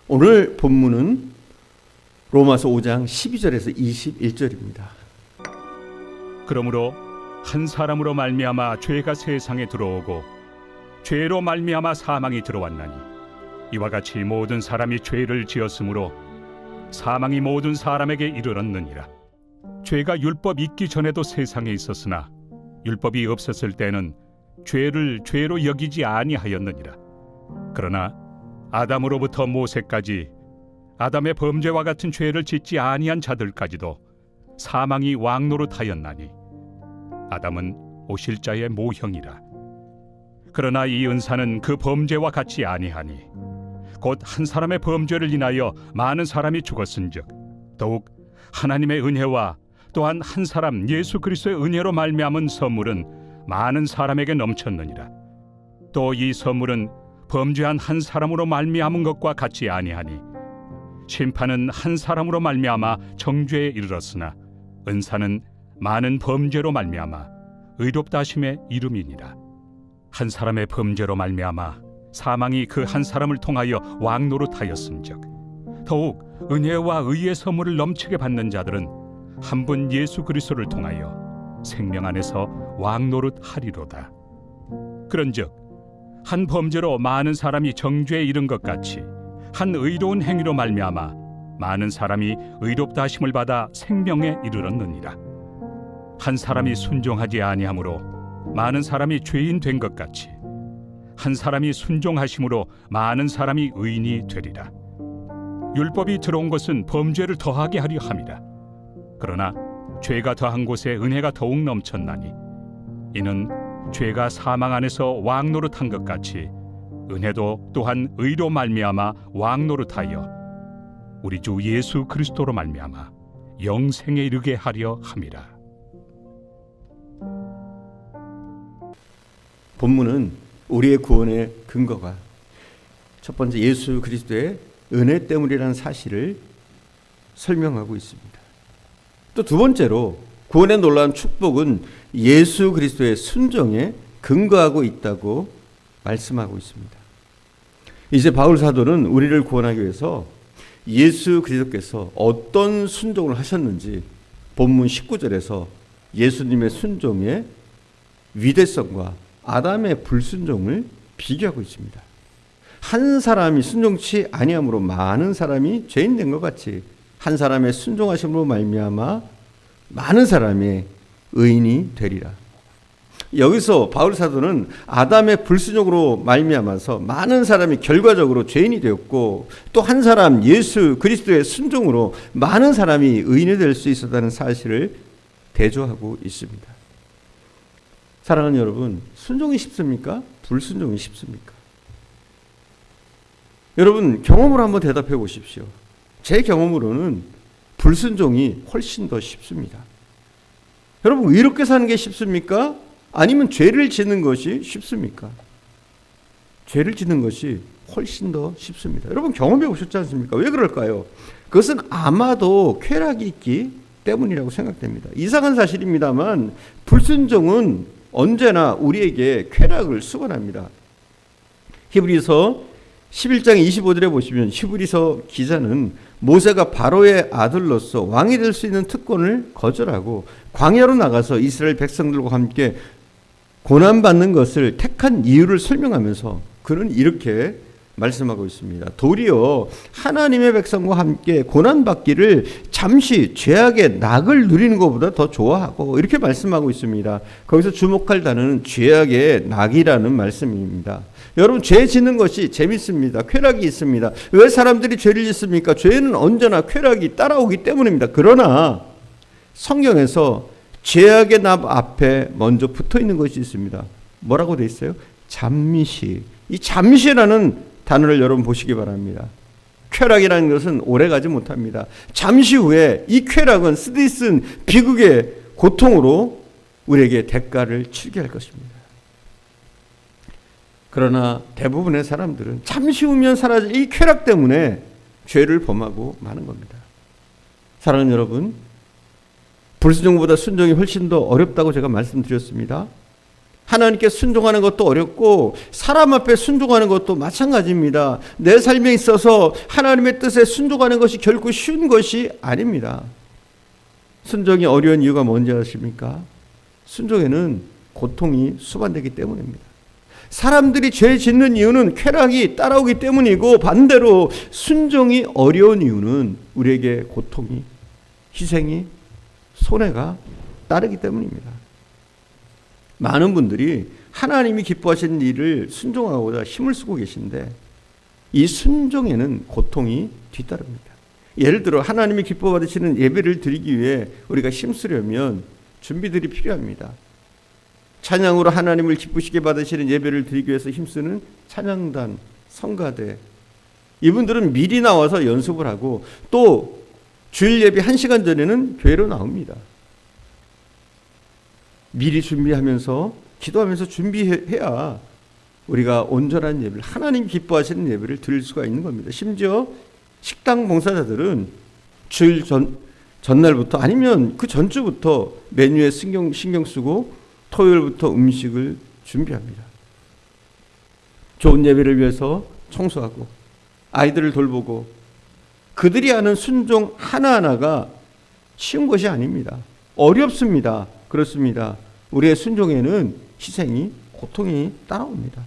오늘 본문은 로마서 5장 12절에서 21절입니다. 그러므로 한 사람으로 말미암아 죄가 세상에 들어오고 죄로 말미암아 사망이 들어왔나니 이와 같이 모든 사람이 죄를 지었으므로 사망이 모든 사람에게 이르렀느니라. 죄가 율법 있기 전에도 세상에 있었으나 율법이 없었을 때는 죄를 죄로 여기지 아니하였느니라. 그러나 아담으로부터 모세까지 아담의 범죄와 같은 죄를 짓지 아니한 자들까지도 사망이 왕노릇하였나니 아담은 오실 자의 모형이라. 그러나 이 은사는 그 범죄와 같지 아니하니 곧 한 사람의 범죄를 인하여 많은 사람이 죽었은즉 더욱 하나님의 은혜와 또한 한 사람 예수 그리스도의 은혜로 말미암은 선물은 많은 사람에게 넘쳤느니라. 또 이 선물은 범죄한 한 사람으로 말미암은 것과 같지 아니하니 심판은 한 사람으로 말미암아 정죄에 이르렀으나 은사는 많은 범죄로 말미암아 의롭다 하심에 이름이니라. 한 사람의 범죄로 말미암아 사망이 그 한 사람을 통하여 왕노릇하였음즉 더욱 은혜와 의의 선물을 넘치게 받는 자들은 한 분 예수 그리스도를 통하여 생명 안에서 왕노릇하리로다. 그런즉 한 범죄로 많은 사람이 정죄에 이른 것 같이 한 의로운 행위로 말미암아 많은 사람이 의롭다 하심을 받아 생명에 이르렀느니라. 한 사람이 순종하지 아니하므로 많은 사람이 죄인 된 것 같이 한 사람이 순종하심으로 많은 사람이 의인이 되리라. 율법이 들어온 것은 범죄를 더하게 하려 함이라. 그러나 죄가 더한 곳에 은혜가 더욱 넘쳤나니 이는 죄가 사망 안에서 왕노릇한 것 같이 은혜도 또한 의로 말미암아 왕노릇하여 우리 주 예수 그리스도로 말미암아 영생에 이르게 하려 함이라. 본문은 우리의 구원의 근거가 첫 번째 예수 그리스도의 은혜 때문이라는 사실을 설명하고 있습니다. 또 두 번째로 구원의 놀라운 축복은 예수 그리스도의 순종에 근거하고 있다고 말씀하고 있습니다. 이제 바울 사도는 우리를 구원하기 위해서 예수 그리스도께서 어떤 순종을 하셨는지 본문 19절에서 예수님의 순종의 위대성과 아담의 불순종을 비교하고 있습니다. 한 사람이 순종치 아니함으로 많은 사람이 죄인 된 것 같이 한 사람의 순종하심으로 말미암아 많은 사람의 의인이 되리라. 여기서 바울 사도는 아담의 불순종으로 말미암아서 많은 사람이 결과적으로 죄인이 되었고 또 한 사람 예수 그리스도의 순종으로 많은 사람이 의인이 될 수 있었다는 사실을 대조하고 있습니다. 사랑하는 여러분, 순종이 쉽습니까? 불순종이 쉽습니까? 여러분 경험으로 한번 대답해 보십시오. 제 경험으로는 불순종이 훨씬 더 쉽습니다. 여러분 의롭게 사는 게 쉽습니까? 아니면 죄를 짓는 것이 쉽습니까? 죄를 짓는 것이 훨씬 더 쉽습니다. 여러분 경험해 보셨지 않습니까? 왜 그럴까요? 그것은 아마도 쾌락이 있기 때문이라고 생각됩니다. 이상한 사실입니다만 불순종은 언제나 우리에게 쾌락을 수반합니다. 히브리서 11장 25절에 보시면 히브리서 기자는 모세가 바로의 아들로서 왕이 될 수 있는 특권을 거절하고 광야로 나가서 이스라엘 백성들과 함께 고난받는 것을 택한 이유를 설명하면서 그는 이렇게 말씀하고 있습니다. 도리어 하나님의 백성과 함께 고난받기를 잠시 죄악의 낙을 누리는 것보다 더 좋아하고 이렇게 말씀하고 있습니다. 거기서 주목할 단어는 죄악의 낙이라는 말씀입니다. 여러분 죄 짓는 것이 재밌습니다. 쾌락이 있습니다. 왜 사람들이 죄를 짓습니까? 죄는 언제나 쾌락이 따라오기 때문입니다. 그러나 성경에서 죄악의 납 앞에 먼저 붙어 있는 것이 있습니다. 뭐라고 되어 있어요? 잠시. 이 잠시라는 단어를 여러분 보시기 바랍니다. 쾌락이라는 것은 오래가지 못합니다. 잠시 후에 이 쾌락은 쓰디쓴 비극의 고통으로 우리에게 대가를 치르게 할 것입니다. 그러나 대부분의 사람들은 잠시 후면 사라질 이 쾌락 때문에 죄를 범하고 마는 겁니다. 사랑하는 여러분, 불순종보다 순종이 훨씬 더 어렵다고 제가 말씀드렸습니다. 하나님께 순종하는 것도 어렵고 사람 앞에 순종하는 것도 마찬가지입니다. 내 삶에 있어서 하나님의 뜻에 순종하는 것이 결코 쉬운 것이 아닙니다. 순종이 어려운 이유가 뭔지 아십니까? 순종에는 고통이 수반되기 때문입니다. 사람들이 죄 짓는 이유는 쾌락이 따라오기 때문이고, 반대로 순종이 어려운 이유는 우리에게 고통이, 희생이, 손해가 따르기 때문입니다. 많은 분들이 하나님이 기뻐하시는 일을 순종하고자 힘을 쓰고 계신데, 이 순종에는 고통이 뒤따릅니다. 예를 들어 하나님이 기뻐 받으시는 예배를 드리기 위해 우리가 힘쓰려면 준비들이 필요합니다. 찬양으로 하나님을 기쁘시게 받으시는 예배를 드리기 위해서 힘쓰는 찬양단, 성가대, 이분들은 미리 나와서 연습을 하고 또 주일 예배 1시간 전에는 교회로 나옵니다. 미리 준비하면서 기도하면서 준비해야 우리가 온전한 예배를, 하나님 기뻐하시는 예배를 드릴 수가 있는 겁니다. 심지어 식당 봉사자들은 주일 전날부터 아니면 그 전주부터 메뉴에 신경 쓰고 토요일부터 음식을 준비합니다. 좋은 예배를 위해서 청소하고 아이들을 돌보고, 그들이 하는 순종 하나하나가 쉬운 것이 아닙니다. 어렵습니다. 그렇습니다. 우리의 순종에는 희생이, 고통이 따라옵니다.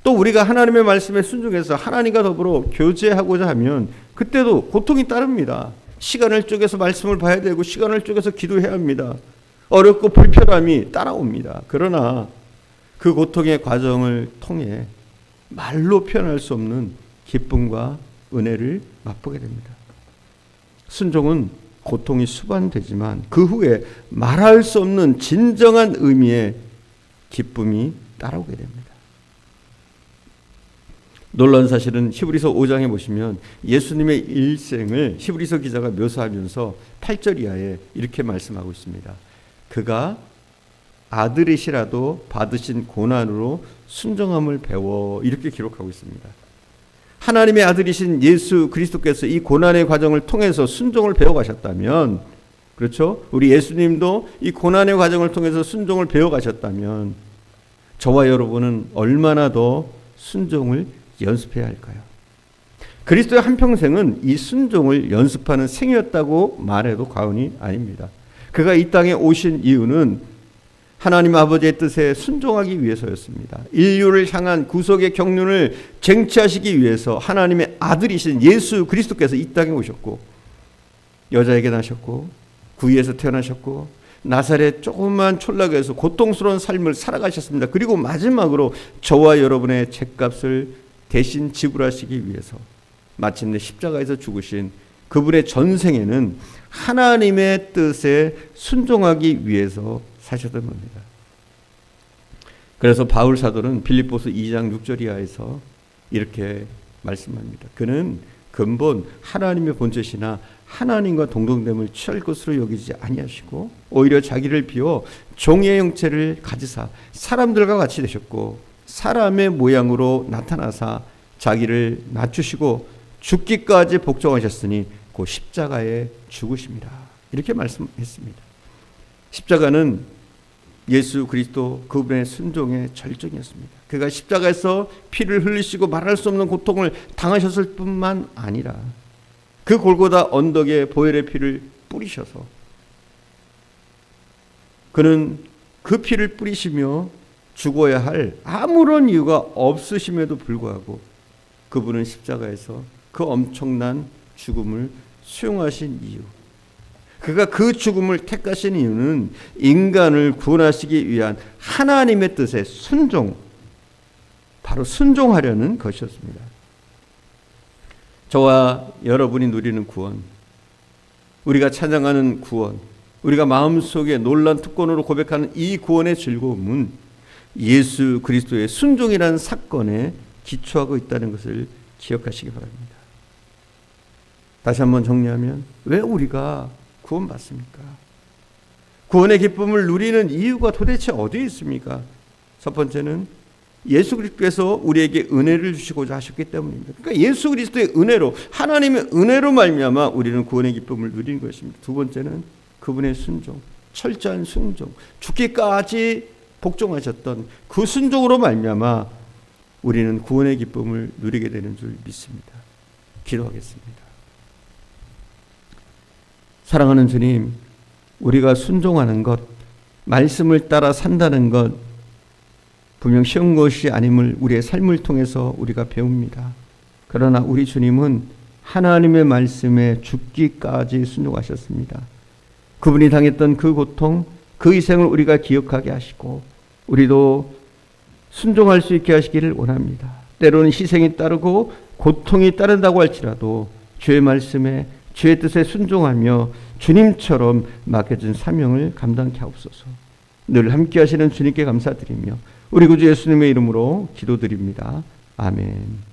또 우리가 하나님의 말씀에 순종해서 하나님과 더불어 교제하고자 하면 그때도 고통이 따릅니다. 시간을 쪼개서 말씀을 봐야 되고 시간을 쪼개서 기도해야 합니다. 어렵고 불편함이 따라옵니다. 그러나 그 고통의 과정을 통해 말로 표현할 수 없는 기쁨과 은혜를 맛보게 됩니다. 순종은 고통이 수반되지만 그 후에 말할 수 없는 진정한 의미의 기쁨이 따라오게 됩니다. 놀라운 사실은 히브리서 5장에 보시면 예수님의 일생을 히브리서 기자가 묘사하면서 8절 이하에 이렇게 말씀하고 있습니다. 그가 아들이시라도 받으신 고난으로 순종함을 배워, 이렇게 기록하고 있습니다. 하나님의 아들이신 예수 그리스도께서 이 고난의 과정을 통해서 순종을 배워가셨다면, 그렇죠? 우리 예수님도 이 고난의 과정을 통해서 순종을 배워가셨다면 저와 여러분은 얼마나 더 순종을 연습해야 할까요? 그리스도의 한평생은 이 순종을 연습하는 생이었다고 말해도 과언이 아닙니다. 그가 이 땅에 오신 이유는 하나님 아버지의 뜻에 순종하기 위해서였습니다. 인류를 향한 구속의 경륜을 쟁취하시기 위해서 하나님의 아들이신 예수 그리스도께서 이 땅에 오셨고, 여자에게 나셨고, 구유에서 태어나셨고, 나사렛 조그만 촌락에서 고통스러운 삶을 살아가셨습니다. 그리고 마지막으로 저와 여러분의 죄값을 대신 지불하시기 위해서 마침내 십자가에서 죽으신 그분의 전생에는 하나님의 뜻에 순종하기 위해서 사셨던 겁니다. 그래서 바울 사도는 빌립보서 2장 6절 이하에서 이렇게 말씀합니다. 그는 근본 하나님의 본체시나 하나님과 동등됨을 취할 것으로 여기지 아니하시고 오히려 자기를 비워 종의 형체를 가지사 사람들과 같이 되셨고 사람의 모양으로 나타나사 자기를 낮추시고 죽기까지 복종하셨으니 그 십자가에 죽으심이라, 이렇게 말씀했습니다. 십자가는 예수 그리스도 그분의 순종의 절정이었습니다. 그가 십자가에서 피를 흘리시고 말할 수 없는 고통을 당하셨을 뿐만 아니라 그 골고다 언덕에 보혈의 피를 뿌리셔서 그는 그 피를 뿌리시며 죽어야 할 아무런 이유가 없으심에도 불구하고 그분은 십자가에서 그 엄청난 죽음을 수용하신 이유, 그가 그 죽음을 택하신 이유는 인간을 구원하시기 위한 하나님의 뜻에 순종, 바로 순종하려는 것이었습니다. 저와 여러분이 누리는 구원, 우리가 찬양하는 구원, 우리가 마음속에 놀란 특권으로 고백하는 이 구원의 즐거움은 예수 그리스도의 순종이라는 사건에 기초하고 있다는 것을 기억하시기 바랍니다. 다시 한번 정리하면 왜 우리가 구원받습니까? 구원의 기쁨을 누리는 이유가 도대체 어디에 있습니까? 첫 번째는 예수 그리스도께서 우리에게 은혜를 주시고자 하셨기 때문입니다. 그러니까 예수 그리스도의 은혜로, 하나님의 은혜로 말미암아 우리는 구원의 기쁨을 누리는 것입니다. 두 번째는 그분의 순종, 철저한 순종, 죽기까지 복종하셨던 그 순종으로 말미암아 우리는 구원의 기쁨을 누리게 되는 줄 믿습니다. 기도하겠습니다. 사랑하는 주님, 우리가 순종하는 것, 말씀을 따라 산다는 것 분명 쉬운 것이 아님을 우리의 삶을 통해서 우리가 배웁니다. 그러나 우리 주님은 하나님의 말씀에 죽기까지 순종하셨습니다. 그분이 당했던 그 고통, 그 희생을 우리가 기억하게 하시고 우리도 순종할 수 있게 하시기를 원합니다. 때로는 희생이 따르고 고통이 따른다고 할지라도 주의 말씀에 주의 뜻에 순종하며 주님처럼 맡겨진 사명을 감당케 하옵소서. 늘 함께 하시는 주님께 감사드리며 우리 구주 예수님의 이름으로 기도드립니다. 아멘.